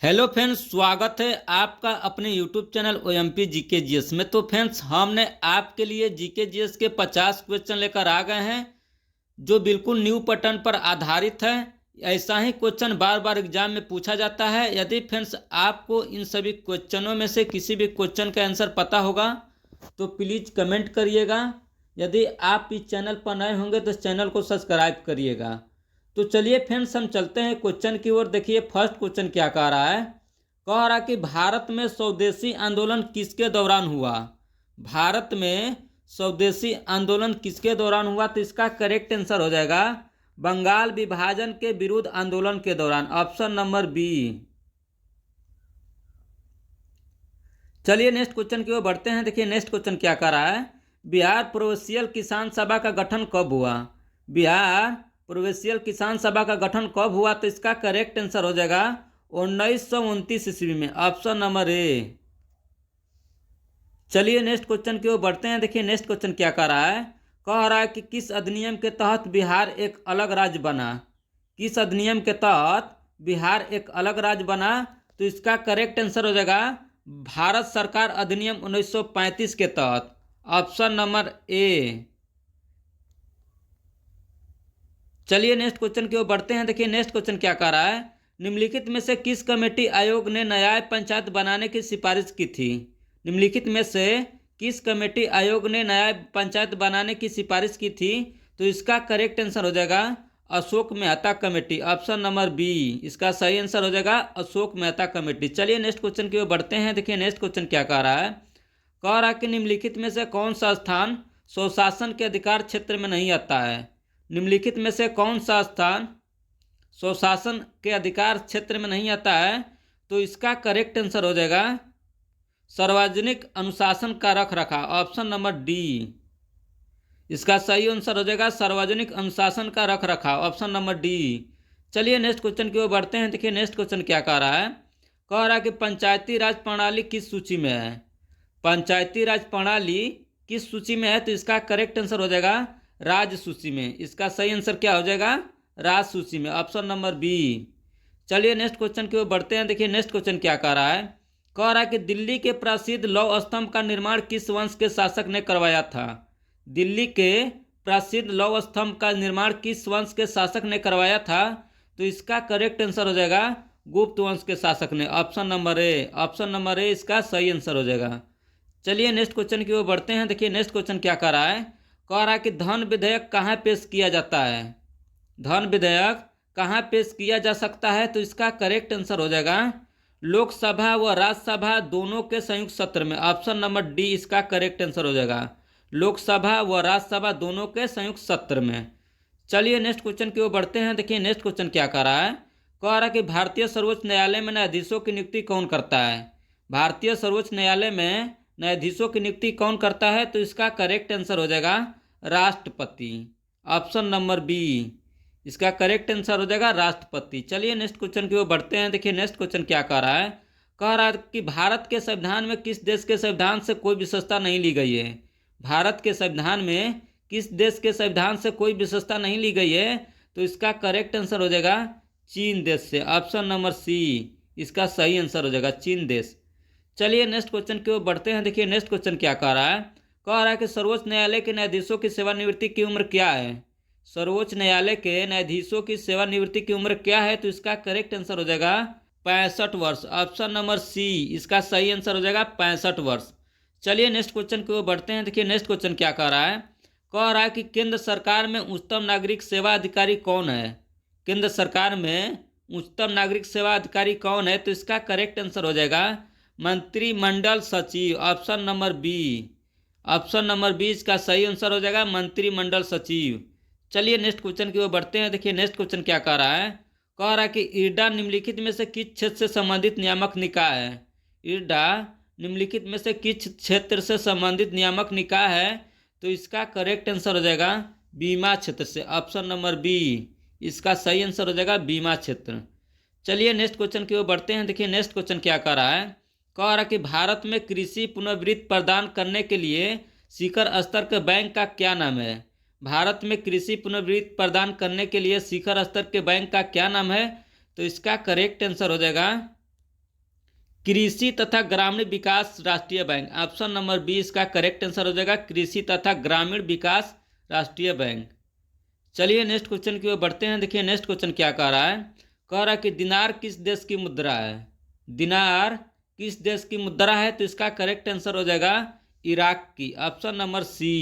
Hello friends, स्वागत है आपका अपने YouTube channel OMP GK GS में। तो फ्रेंड्स, हमने आपके लिए जीके जीएस के 50 क्वेश्चन लेकर आ गए हैं जो बिल्कुल न्यू पैटर्न पर आधारित है। ऐसा ही क्वेश्चन बार बार एग्जाम में पूछा जाता है। यदि फ्रेंड्स आपको इन सभी क्वेश्चनों में से किसी भी क्वेश्चन का आंसर पता होगा तो प्लीज़ कमेंट करिएगा। यदि आप इस चैनल पर नए होंगे तो इस चैनल को सब्सक्राइब करिएगा। तो चलिए फ्रेंड्स, हम चलते हैं क्वेश्चन की ओर। देखिए फर्स्ट क्वेश्चन क्या कह रहा है। कह रहा कि भारत में स्वदेशी आंदोलन किसके दौरान हुआ। भारत में स्वदेशी आंदोलन किसके दौरान हुआ, तो इसका करेक्ट आंसर हो जाएगा बंगाल विभाजन के विरुद्ध आंदोलन के दौरान, ऑप्शन नंबर बी। चलिए नेक्स्ट क्वेश्चन की ओर बढ़ते हैं। देखिए नेक्स्ट क्वेश्चन क्या कर रहा है। बिहार प्रोविंशियल किसान सभा का गठन कब हुआ। बिहार प्रोविंशियल किसान सभा का गठन कब हुआ, तो इसका करेक्ट आंसर हो जाएगा 1929 ईस्वी में, ऑप्शन नंबर ए। चलिए नेक्स्ट क्वेश्चन की ओर बढ़ते हैं। देखिए नेक्स्ट क्वेश्चन क्या कह रहा है। कह रहा है कि किस अधिनियम के तहत बिहार एक अलग राज्य बना। किस अधिनियम के तहत बिहार एक अलग राज्य बना, तो इसका करेक्ट आंसर हो जाएगा भारत सरकार अधिनियम 1935 के तहत, ऑप्शन नंबर ए। चलिए नेक्स्ट क्वेश्चन की ओर बढ़ते हैं। देखिए नेक्स्ट क्वेश्चन क्या कह रहा है। निम्नलिखित में से किस कमेटी आयोग ने न्याय पंचायत बनाने की सिफारिश की थी। निम्नलिखित में से किस कमेटी आयोग ने न्याय पंचायत बनाने की सिफारिश की थी, तो इसका करेक्ट आंसर हो जाएगा Ashok Mehta committee, option number B. इसका सही आंसर हो जाएगा अशोक मेहता कमेटी। चलिए नेक्स्ट क्वेश्चन की ओर बढ़ते हैं। देखिए नेक्स्ट क्वेश्चन क्या कह रहा है। कह रहा है कि निम्नलिखित में से कौन सा स्थान स्वशासन के अधिकार क्षेत्र में नहीं आता है। निम्नलिखित में से कौन सा स्थान स्वशासन के अधिकार क्षेत्र में नहीं आता है, तो इसका करेक्ट आंसर हो जाएगा सार्वजनिक अनुशासन का रख रखाव, ऑप्शन नंबर डी। इसका सही आंसर हो जाएगा सार्वजनिक अनुशासन का रख रखाव, ऑप्शन नंबर डी। चलिए नेक्स्ट क्वेश्चन की ओर बढ़ते हैं। देखिए नेक्स्ट क्वेश्चन क्या कह रहा है। कह रहा है कि पंचायती राज प्रणाली किस सूची में है। पंचायती राज प्रणाली किस सूची में है, तो इसका करेक्ट आंसर हो जाएगा राज्य सूची में। इसका सही आंसर क्या हो जाएगा राज्य सूची में, ऑप्शन नंबर बी। चलिए नेक्स्ट क्वेश्चन की ओर बढ़ते हैं। देखिए नेक्स्ट क्वेश्चन क्या कह रहा है। कह रहा है कि दिल्ली के प्रसिद्ध लौह स्तंभ का निर्माण किस वंश के शासक ने करवाया था। दिल्ली के प्रसिद्ध लौह स्तंभ का निर्माण किस वंश के शासक ने करवाया था, तो इसका करेक्ट आंसर हो जाएगा गुप्त वंश के शासक ने, option number A. Option number A इसका सही आंसर हो जाएगा। चलिए नेक्स्ट क्वेश्चन की ओर बढ़ते हैं। देखिए नेक्स्ट क्वेश्चन क्या कह रहा है। कह रहा है कि धन विधेयक कहाँ पेश किया जाता है। धन विधेयक कहाँ पेश किया जा सकता है, तो इसका करेक्ट आंसर हो जाएगा लोकसभा व राज्यसभा दोनों के संयुक्त सत्र में, ऑप्शन नंबर डी। इसका करेक्ट आंसर हो जाएगा लोकसभा व राज्यसभा दोनों के संयुक्त सत्र में। चलिए नेक्स्ट क्वेश्चन की ओर बढ़ते हैं। देखिए नेक्स्ट क्वेश्चन क्या कह रहा है। कह रहा है कि भारतीय सर्वोच्च न्यायालय में न्यायाधीशों की नियुक्ति कौन करता है। भारतीय सर्वोच्च न्यायालय में न्यायाधीशों की नियुक्ति कौन करता है, तो इसका करेक्ट आंसर हो जाएगा राष्ट्रपति, ऑप्शन नंबर बी। इसका करेक्ट आंसर हो जाएगा राष्ट्रपति। चलिए नेक्स्ट क्वेश्चन की ओर बढ़ते हैं। देखिए नेक्स्ट क्वेश्चन क्या कह रहा है। कह रहा है कि भारत के संविधान में किस देश के संविधान से कोई विशेषता नहीं ली गई है। भारत के संविधान में किस देश के संविधान से कोई विशेषता नहीं ली गई है, तो इसका करेक्ट आंसर हो जाएगा चीन देश से, ऑप्शन नंबर सी। इसका सही आंसर हो जाएगा चीन देश। चलिए नेक्स्ट क्वेश्चन की ओर बढ़ते हैं। देखिए नेक्स्ट क्वेश्चन क्या कह रहा है। कह रहा है कि सर्वोच्च न्यायालय के न्यायाधीशों की सेवानिवृत्ति की उम्र क्या है। सर्वोच्च न्यायालय के न्यायाधीशों की सेवानिवृत्ति की उम्र क्या है, तो इसका करेक्ट आंसर हो जाएगा 65 वर्ष, ऑप्शन नंबर सी। इसका सही आंसर हो जाएगा 65 वर्ष। चलिए नेक्स्ट क्वेश्चन की ओर बढ़ते हैं। देखिए नेक्स्ट क्वेश्चन क्या कह रहा है। कह रहा है कि केंद्र सरकार में उच्चतम नागरिक सेवा अधिकारी कौन है। केंद्र सरकार में उच्चतम नागरिक सेवा अधिकारी कौन है, तो इसका करेक्ट आंसर हो जाएगा मंत्रिमंडल सचिव, option number B. Option number B इसका सही आंसर हो जाएगा मंत्रिमंडल सचिव। चलिए नेक्स्ट क्वेश्चन की ओर बढ़ते हैं। देखिए नेक्स्ट क्वेश्चन क्या कह रहा है। कह रहा है कि इरडा निम्नलिखित में से किस क्षेत्र से संबंधित नियामक निकाय है। इरडा निम्नलिखित में से किस क्षेत्र से संबंधित नियामक निकाय है, तो इसका करेक्ट आंसर हो जाएगा बीमा क्षेत्र से, ऑप्शन नंबर बी। इसका सही आंसर हो जाएगा बीमा क्षेत्र। चलिए नेक्स्ट क्वेश्चन की ओर बढ़ते हैं। देखिए नेक्स्ट क्वेश्चन क्या कह रहा है। कह रहा है कि भारत में कृषि पुनर्वित्त प्रदान करने के लिए शिखर स्तर के बैंक का क्या नाम है। भारत में कृषि पुनर्वित्त प्रदान करने के लिए शिखर स्तर के बैंक का क्या नाम है, तो इसका करेक्ट आंसर हो जाएगा कृषि तथा ग्रामीण विकास राष्ट्रीय बैंक। ऑप्शन नंबर बी इसका करेक्ट आंसर हो जाएगा, कृषि तथा ग्रामीण विकास राष्ट्रीय बैंक। चलिए नेक्स्ट क्वेश्चन की ओर बढ़ते हैं। देखिए नेक्स्ट क्वेश्चन क्या कह रहा है। कह रहा है कि दिनार किस देश की मुद्रा है। दिनार किस देश की मुद्रा है, तो इसका करेक्ट आंसर हो जाएगा इराक की। Option number C.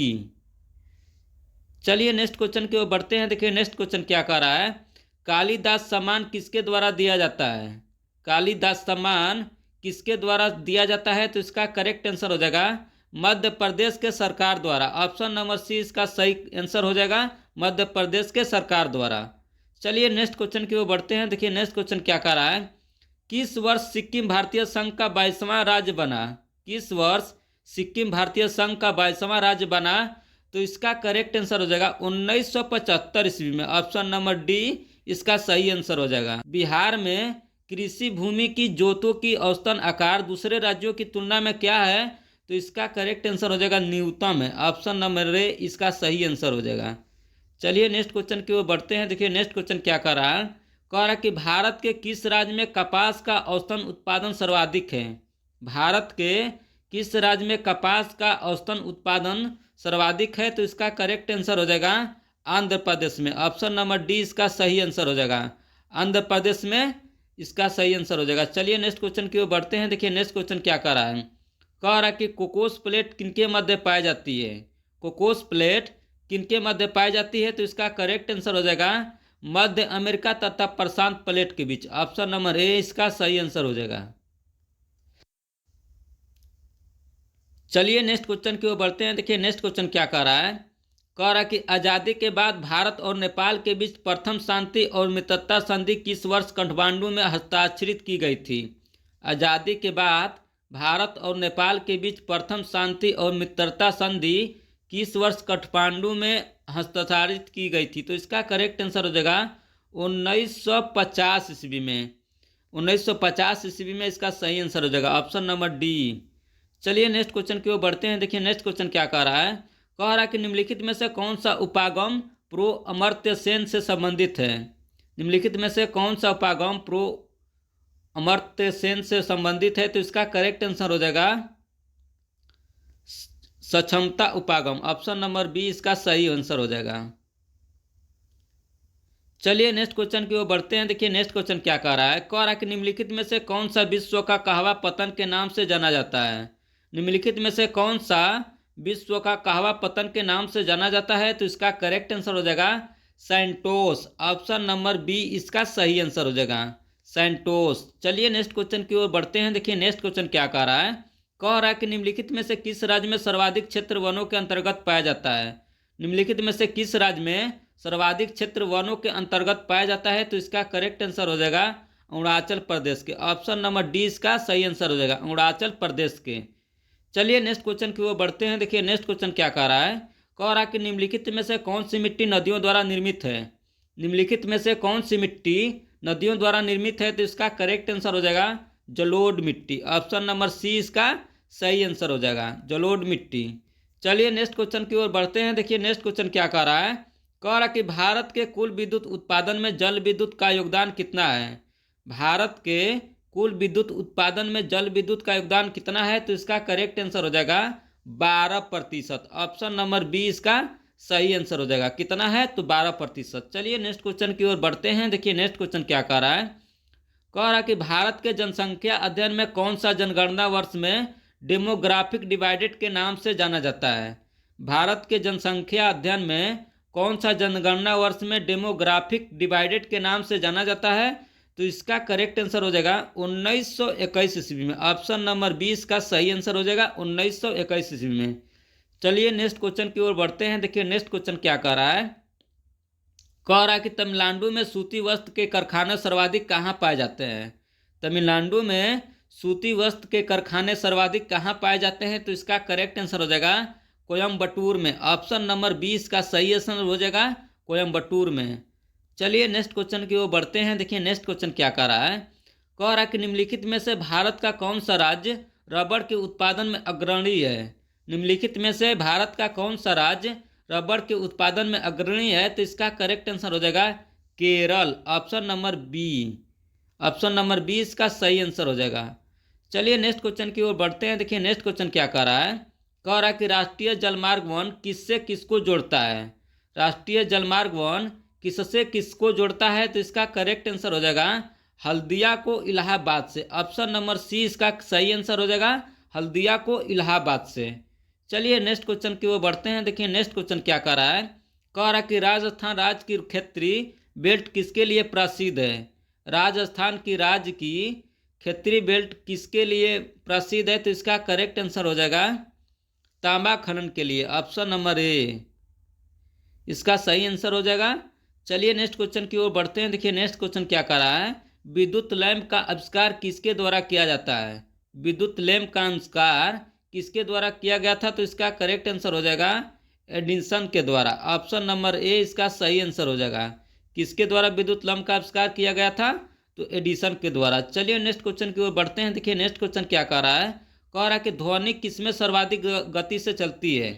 चलिए नेक्स्ट क्वेश्चन की ओर बढ़ते हैं। देखिए नेक्स्ट क्वेश्चन क्या कह रहा है। कालिदास सम्मान किसके द्वारा दिया जाता है। कालिदास सम्मान किसके द्वारा दिया जाता है, तो इसका करेक्ट आंसर हो जाएगा मध्य प्रदेश के सरकार द्वारा। ऑप्शन नंबर सी इसका सही आंसर हो जाएगा, मध्य प्रदेश के सरकार द्वारा। चलिए नेक्स्ट क्वेश्चन की ओर बढ़ते हैं। देखिए नेक्स्ट क्वेश्चन क्या कह रहा है। किस वर्ष सिक्किम भारतीय संघ का 22वां राज्य बना। किस वर्ष सिक्किम भारतीय संघ का 22वां राज्य बना, तो इसका करेक्ट आंसर हो जाएगा 1975 ईस्वी में। ऑप्शन नंबर डी इसका सही आंसर हो जाएगा। बिहार में कृषि भूमि की जोतों की औसतन आकार दूसरे राज्यों की तुलना में क्या है, तो इसका करेक्ट आंसर हो जाएगा न्यूनतम है। ऑप्शन नंबर ए इसका सही आंसर हो जाएगा। चलिए नेक्स्ट क्वेश्चन की ओर बढ़ते हैं। देखिए नेक्स्ट क्वेश्चन क्या कह रहा है। कह रहा है कि भारत के किस राज्य में कपास का औसतन उत्पादन सर्वाधिक है। भारत के किस राज्य में कपास का औसतन उत्पादन सर्वाधिक है, तो इसका करेक्ट आंसर हो जाएगा आंध्र प्रदेश में। ऑप्शन नंबर डी इसका सही आंसर हो जाएगा, आंध्र प्रदेश में इसका सही आंसर हो जाएगा। चलिए नेक्स्ट क्वेश्चन की ओर बढ़ते हैं। देखिए नेक्स्ट क्वेश्चन क्या कह रहा है। कह रहा है कि कोकोस प्लेट किनके मध्य पाई जाती है। कोकोस प्लेट किनके मध्य पाई जाती है, तो इसका करेक्ट आंसर हो जाएगा मध्य अमेरिका तथा प्रशांत प्लेट के बीच। ऑप्शन नंबर ए इसका सही आंसर हो जाएगा। चलिए नेक्स्ट क्वेश्चन की ओर बढ़ते हैं। देखिए नेक्स्ट क्वेश्चन क्या कह रहा है। कह रहा है कि आज़ादी के बाद भारत और नेपाल के बीच प्रथम शांति और मित्रता संधि किस वर्ष काठमांडू में हस्ताक्षरित की गई थी। आज़ादी के बाद भारत और नेपाल के बीच प्रथम शांति और मित्रता संधि किस वर्ष काठमांडू में हस्ताक्षरित की गई थी, तो इसका करेक्ट आंसर हो जाएगा 1950 ईस्वी में। 1950 ईस्वी में इसका सही आंसर हो जाएगा, ऑप्शन नंबर डी। चलिए नेक्स्ट क्वेश्चन की ओर बढ़ते हैं। देखिए नेक्स्ट क्वेश्चन क्या कह रहा है। कह रहा है कि निम्नलिखित में से कौन सा उपागम प्रो अमर्त्य सेन से संबंधित है। निम्नलिखित में से कौन सा उपागम प्रो अमर्त्य सेन से संबंधित है, तो इसका करेक्ट आंसर हो जाएगा सक्षमता उपागम। ऑप्शन नंबर बी इसका सही आंसर हो जाएगा। चलिए नेक्स्ट क्वेश्चन की ओर बढ़ते हैं। देखिए नेक्स्ट क्वेश्चन क्या कह रहा है। कह रहा है कि निम्नलिखित में से कौन सा विश्व का कहवा पतन के नाम से जाना जाता है। निम्नलिखित में से कौन सा विश्व का कहवा पतन के नाम से जाना जाता है, तो इसका करेक्ट आंसर हो जाएगा सैंटोस। ऑप्शन नंबर बी इसका सही आंसर हो जाएगा, सैंटोस। चलिए नेक्स्ट क्वेश्चन की ओर बढ़ते हैं। देखिए नेक्स्ट क्वेश्चन क्या कह रहा है। कह रहा है कि निम्नलिखित में से किस राज्य में सर्वाधिक क्षेत्र वनों के अंतर्गत पाया जाता है। निम्नलिखित में से किस राज्य में सर्वाधिक क्षेत्र वनों के अंतर्गत पाया जाता है, तो इसका करेक्ट आंसर हो जाएगा अरुणाचल प्रदेश के। ऑप्शन नंबर डी इसका सही आंसर हो जाएगा, अरुणाचल प्रदेश के। चलिए नेक्स्ट क्वेश्चन की ओर बढ़ते हैं। देखिए नेक्स्ट क्वेश्चन क्या कह रहा है। कह रहा है कि निम्नलिखित में से कौन सी मिट्टी नदियों द्वारा निर्मित है। निम्नलिखित में से कौन सी मिट्टी नदियों द्वारा निर्मित है, तो इसका करेक्ट आंसर हो जाएगा जलोढ़ मिट्टी। ऑप्शन नंबर सी इसका सही आंसर हो जाएगा, जलोढ़ मिट्टी। चलिए नेक्स्ट क्वेश्चन की ओर बढ़ते हैं। देखिए नेक्स्ट क्वेश्चन क्या कह रहा है। कह रहा है कि भारत के कुल विद्युत उत्पादन में जल विद्युत का योगदान कितना है। भारत के कुल विद्युत उत्पादन में जल विद्युत का योगदान कितना है, तो इसका करेक्ट आंसर हो जाएगा 12%। ऑप्शन नंबर बी इसका सही आंसर हो जाएगा। कितना है, तो 12%। चलिए नेक्स्ट क्वेश्चन की ओर बढ़ते हैं। देखिए नेक्स्ट क्वेश्चन क्या कह रहा है। कह रहा है कि भारत के जनसंख्या अध्ययन में कौन सा जनगणना वर्ष में डेमोग्राफिक डिवाइडेड के नाम से जाना जाता है। भारत के जनसंख्या अध्ययन में कौन सा जनगणना वर्ष में डेमोग्राफिक डिवाइडेड के नाम से जाना जाता है, तो इसका करेक्ट आंसर हो जाएगा 1921 ईस्वी में। ऑप्शन नंबर 20 का सही आंसर हो जाएगा 1921 ईस्वी में। चलिए नेक्स्ट क्वेश्चन की ओर बढ़ते हैं। देखिए नेक्स्ट क्वेश्चन क्या कह रहा है। कह रहा है कि तमिलनाडु में सूती वस्त्र के कारखाने सर्वाधिक कहाँ पाए जाते हैं। तमिलनाडु में सूती वस्त्र के कारखाने सर्वाधिक कहाँ पाए जाते हैं, तो इसका करेक्ट आंसर हो जाएगा कोयम्बटूर में। ऑप्शन नंबर 20 का सही आंसर हो जाएगा कोयम्बटूर में। चलिए नेक्स्ट क्वेश्चन की ओर बढ़ते हैं। देखिए नेक्स्ट क्वेश्चन क्या कह रहा है। कह रहा है कि निम्नलिखित में से भारत का कौन सा राज्य रबड़ के उत्पादन में अग्रणी है। निम्नलिखित में से भारत का कौन सा राज्य रबड़ के उत्पादन में अग्रणी है, तो इसका करेक्ट आंसर हो जाएगा Kerala. Option number B, option number 20 का सही आंसर हो जाएगा। चलिए नेक्स्ट क्वेश्चन की ओर बढ़ते हैं। देखिए नेक्स्ट क्वेश्चन क्या कह रहा है। कह रहा है कि राष्ट्रीय जलमार्ग वन किससे किसको जोड़ता है। राष्ट्रीय जलमार्ग वन किससे किसको जोड़ता है, तो इसका करेक्ट आंसर हो जाएगा हल्दिया को इलाहाबाद से। ऑप्शन नंबर सी इसका सही आंसर हो जाएगा, हल्दिया को इलाहाबाद से। चलिए नेक्स्ट क्वेश्चन की ओर बढ़ते हैं। देखिए नेक्स्ट क्वेश्चन क्या कह रहा है। कह रहा है कि राजस्थान राज्य की क्षेत्रीय बेल्ट किसके लिए प्रसिद्ध है। राजस्थान की राज्य की क्षेत्रीय बेल्ट किसके लिए प्रसिद्ध है, तो इसका करेक्ट आंसर हो जाएगा तांबा खनन के लिए। ऑप्शन नंबर ए इसका सही आंसर हो जाएगा। चलिए नेक्स्ट क्वेश्चन की ओर बढ़ते हैं। देखिए नेक्स्ट क्वेश्चन क्या कर रहा है। विद्युत लैंप का आविष्कार किसके द्वारा किया जाता है। विद्युत लैंप का आविष्कार किसके द्वारा किया गया था, तो इसका करेक्ट आंसर हो जाएगा एडिसन के द्वारा। ऑप्शन नंबर ए इसका सही आंसर हो जाएगा। किसके द्वारा विद्युत लैंप का आविष्कार किया गया था, तो एडिसन के द्वारा। चलिए नेक्स्ट क्वेश्चन की ओर बढ़ते हैं। देखिए नेक्स्ट क्वेश्चन क्या कह रहा है। कह रहा है कि ध्वनि किसमें सर्वाधिक गति से चलती है।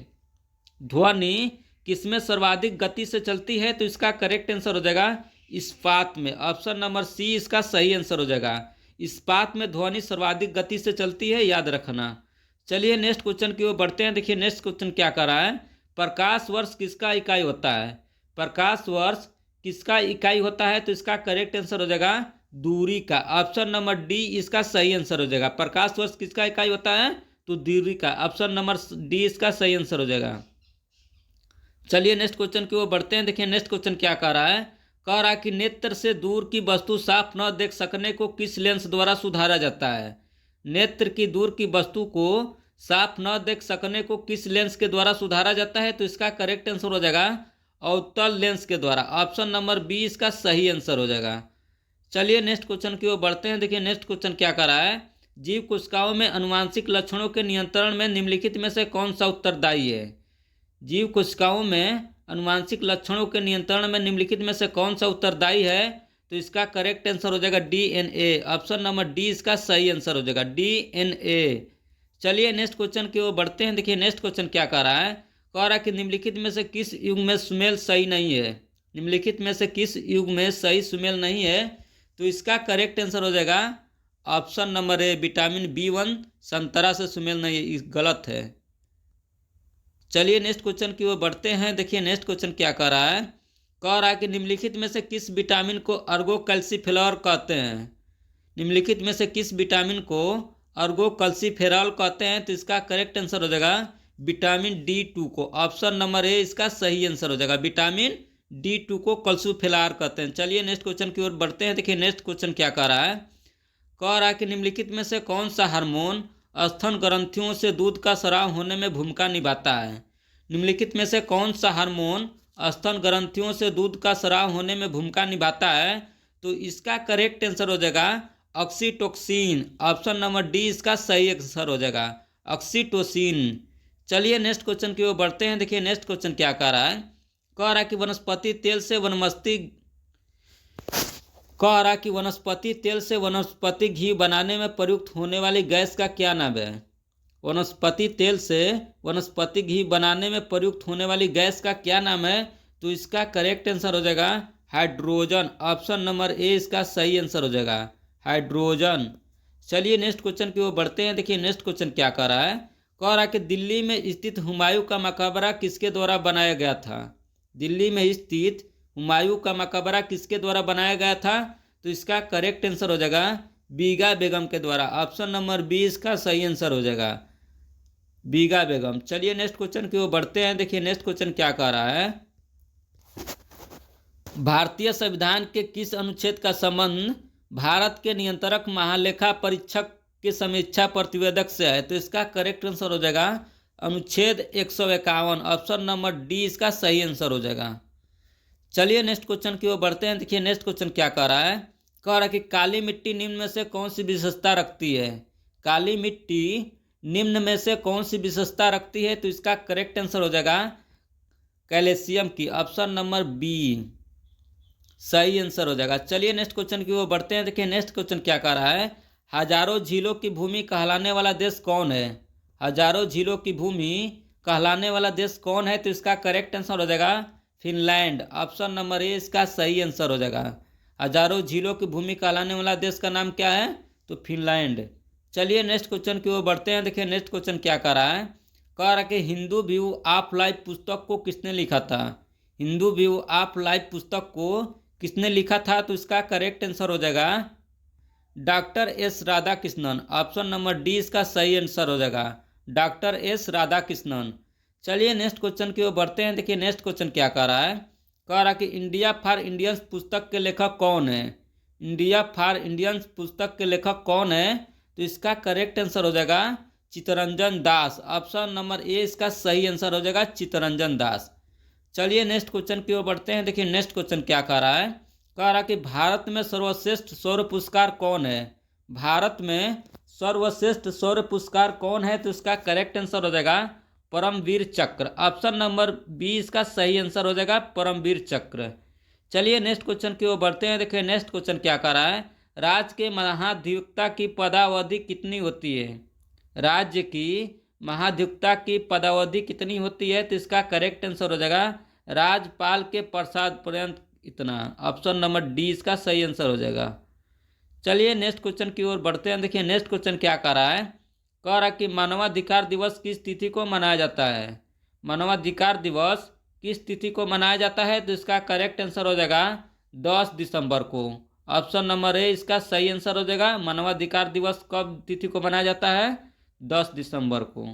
ध्वनि किसमें सर्वाधिक गति से चलती है, तो इसका करेक्ट आंसर हो जाएगा इस्पात में। ऑप्शन नंबर सी इसका सही आंसर हो जाएगा। इस्पात में ध्वनि सर्वाधिक गति से चलती है, याद रखना। चलिए नेक्स्ट क्वेश्चन की ओर बढ़ते हैं। देखिए नेक्स्ट क्वेश्चन क्या कर रहा है। प्रकाश वर्ष किसका इकाई होता है। प्रकाश वर्ष किसका इकाई होता है, तो इसका करेक्ट आंसर हो जाएगा दूरी का। ऑप्शन नंबर डी इसका सही आंसर हो जाएगा। प्रकाश वर्ष किसका इकाई होता है, तो दूरी का। ऑप्शन नंबर डी इसका सही आंसर हो जाएगा। चलिए नेक्स्ट क्वेश्चन की ओर बढ़ते हैं। देखिए नेक्स्ट क्वेश्चन क्या कह रहा है। कह रहा है कि नेत्र से दूर की वस्तु साफ न देख सकने को किस लेंस द्वारा सुधारा जाता है। नेत्र की दूर की वस्तु को साफ न देख सकने को किस लेंस के द्वारा सुधारा जाता है, तो इसका करेक्ट आंसर हो जाएगा अवतल लेंस के द्वारा। ऑप्शन नंबर बी इसका सही आंसर हो जाएगा। चलिए नेक्स्ट क्वेश्चन की ओर बढ़ते हैं। देखिए नेक्स्ट क्वेश्चन क्या कर रहा है। जीव कोशिकाओं में आनुवांशिक लक्षणों के नियंत्रण में निम्नलिखित में से कौन सा उत्तरदायी है। जीव कोशिकाओं में आनुवांशिक लक्षणों के नियंत्रण में निम्नलिखित में से कौन सा उत्तरदायी है, तो इसका करेक्ट आंसर हो जाएगा डीएनए। ऑप्शन नंबर डी इसका सही आंसर हो जाएगा डीएनए। चलिए नेक्स्ट क्वेश्चन की ओर बढ़ते हैं। देखिए नेक्स्ट क्वेश्चन क्या कह रहा है। कह रहा है कि निम्नलिखित में से किस युग में सुमेल सही नहीं है। निम्नलिखित में से किस युग में सही सुमेल नहीं है, तो इसका करेक्ट आंसर हो जाएगा option number A vitamin B1 संतरा से सुमेल नहीं है, गलत है। चलिए नेक्स्ट क्वेश्चन की ओर बढ़ते हैं। देखिए नेक्स्ट क्वेश्चन क्या कह रहा है। कह रहा है कि निम्नलिखित में से किस विटामिन को अर्गोकैल्सिफेरॉल कहते हैं। निम्नलिखित में से किस विटामिन को अर्गोकैल्सिफेरॉल कहते हैं, तो इसका करेक्ट आंसर हो जाएगा विटामिन D2 को। ऑप्शन नंबर ए इसका सही आंसर हो जाएगा। विटामिन D2 को कैल्सिफेरॉल कहते हैं। चलिए नेक्स्ट क्वेश्चन की ओर बढ़ते हैं। देखिए नेक्स्ट क्वेश्चन क्या कह रहा है। कह रहा है कि निम्नलिखित में से कौन सा हार्मोन स्तन ग्रंथियों से दूध का स्राव होने में भूमिका निभाता है। निम्नलिखित में से कौन सा हार्मोन स्तन ग्रंथियों से दूध का स्राव होने में भूमिका निभाता है, तो इसका करेक्ट आंसर हो जाएगा ऑक्सीटोसिन। ऑप्शन नंबर डी इसका सही आंसर हो जाएगा ऑक्सीटोसिन। चलिए नेक्स्ट क्वेश्चन की ओर बढ़ते हैं। देखिए नेक्स्ट क्वेश्चन क्या कह रहा है। कह रहा है कि वनस्पति तेल से वनस्पति घी बनाने में प्रयुक्त होने वाली गैस का क्या नाम है। वनस्पति तेल से वनस्पति घी बनाने में प्रयुक्त होने वाली गैस का क्या नाम है, तो इसका करेक्ट आंसर हो जाएगा हाइड्रोजन। ऑप्शन नंबर ए इसका सही आंसर हो जाएगा हाइड्रोजन। चलिए नेक्स्ट क्वेश्चन की ओर बढ़ते हैं। देखिए नेक्स्ट क्वेश्चन क्या कह रहा है। कह रहा है कि दिल्ली में स्थित हुमायूं का मकबरा किसके द्वारा बनाया गया था। दिल्ली में स्थित हुमायूं का मकबरा किसके द्वारा बनाया गया था, तो इसका करेक्ट आंसर हो जाएगा बीगा बेगम के द्वारा। ऑप्शन नंबर बी इसका सही आंसर हो जाएगा बीगा बेगम। चलिए नेक्स्ट क्वेश्चन की ओर बढ़ते हैं। देखिए नेक्स्ट क्वेश्चन क्या कह रहा है। भारतीय संविधान के किस अनुच्छेद का संबंध भारत के नियंत्रक महालेखा परीक्षक के समीक्षा प्रतिवेदक से है, तो इसका करेक्ट आंसर हो जाएगा अनुच्छेद 151। ऑप्शन नंबर डी इसका सही आंसर हो जाएगा। चलिए नेक्स्ट क्वेश्चन की ओर बढ़ते हैं। देखिए नेक्स्ट क्वेश्चन क्या कह रहा है। कह रहा है कि काली मिट्टी निम्न में से कौन सी विशेषता रखती है। काली मिट्टी निम्न में से कौन सी विशेषता रखती है, तो इसका करेक्ट आंसर हो जाएगा कैल्शियम की। ऑप्शन नंबर बी सही आंसर हो जाएगा। चलिए नेक्स्ट क्वेश्चन की ओर बढ़ते हैं। देखिए नेक्स्ट क्वेश्चन क्या कह रहा है। हजारों झीलों की भूमि कहलाने वाला देश कौन है। हजारों झीलों की भूमि कहलाने वाला देश कौन है, तो इसका करेक्ट आंसर हो जाएगा फिनलैंड। ऑप्शन नंबर ए इसका सही आंसर हो जाएगा। हजारों झीलों की भूमि कहलाने वाला देश का नाम क्या है, तो फिनलैंड। चलिए नेक्स्ट क्वेश्चन की ओर बढ़ते हैं। देखिए नेक्स्ट क्वेश्चन क्या कह रहा है। कह रहा है कि हिंदू व्यू ऑफ लाइफ पुस्तक को किसने लिखा था। हिंदू व्यू ऑफ लाइफ पुस्तक को किसने लिखा था, तो इसका करेक्ट आंसर हो जाएगा doctor S Radhakrishnan. Option number D इसका सही आंसर हो जाएगा, डॉक्टर एस राधाकृष्णन। चलिए नेक्स्ट क्वेश्चन की ओर बढ़ते हैं। देखिए नेक्स्ट क्वेश्चन क्या कह रहा है। कह रहा है कि इंडिया फॉर इंडियंस पुस्तक के लेखक कौन है। इंडिया फॉर इंडियंस पुस्तक के लेखक कौन है, तो इसका करेक्ट आंसर हो जाएगा Chittaranjan Das. Option number A इसका सही आंसर हो जाएगा चित्तरंजन दास। चलिए नेक्स्ट क्वेश्चन की ओर बढ़ते हैं। देखिए नेक्स्ट क्वेश्चन क्या कह रहा है। कह रहा कि भारत में सर्वश्रेष्ठ सौर पुरस्कार कौन है। भारत में सर्वश्रेष्ठ सौर पुरस्कार कौन है, तो इसका करेक्ट आंसर हो जाएगा परमवीर चक्र। ऑप्शन नंबर बी इसका सही आंसर हो जाएगा परमवीर चक्र। चलिए नेक्स्ट क्वेश्चन की ओर बढ़ते हैं। देखिए नेक्स्ट क्वेश्चन क्या कह रहा है। राज्य के महाधिवक्ता की पदावधि कितनी होती है। राज्य की महाधिवक्ता की पदावधि कितनी होती है, तो इसका करेक्ट आंसर हो जाएगा राज्यपाल के प्रसाद पर्यंत इतना। ऑप्शन नंबर डी इसका सही आंसर हो जाएगा। चलिए नेक्स्ट क्वेश्चन की ओर बढ़ते हैं। देखिए नेक्स्ट क्वेश्चन क्या कह रहा है। कह रहा है कि मानवाधिकार दिवस किस तिथि को मनाया जाता है। मानवाधिकार दिवस किस तिथि को मनाया जाता है, तो इसका करेक्ट आंसर हो जाएगा 10 दिसंबर को। ऑप्शन नंबर ए इसका सही आंसर हो जाएगा। मानवाधिकार दिवस कब तिथि को मनाया जाता है, 10 दिसंबर को।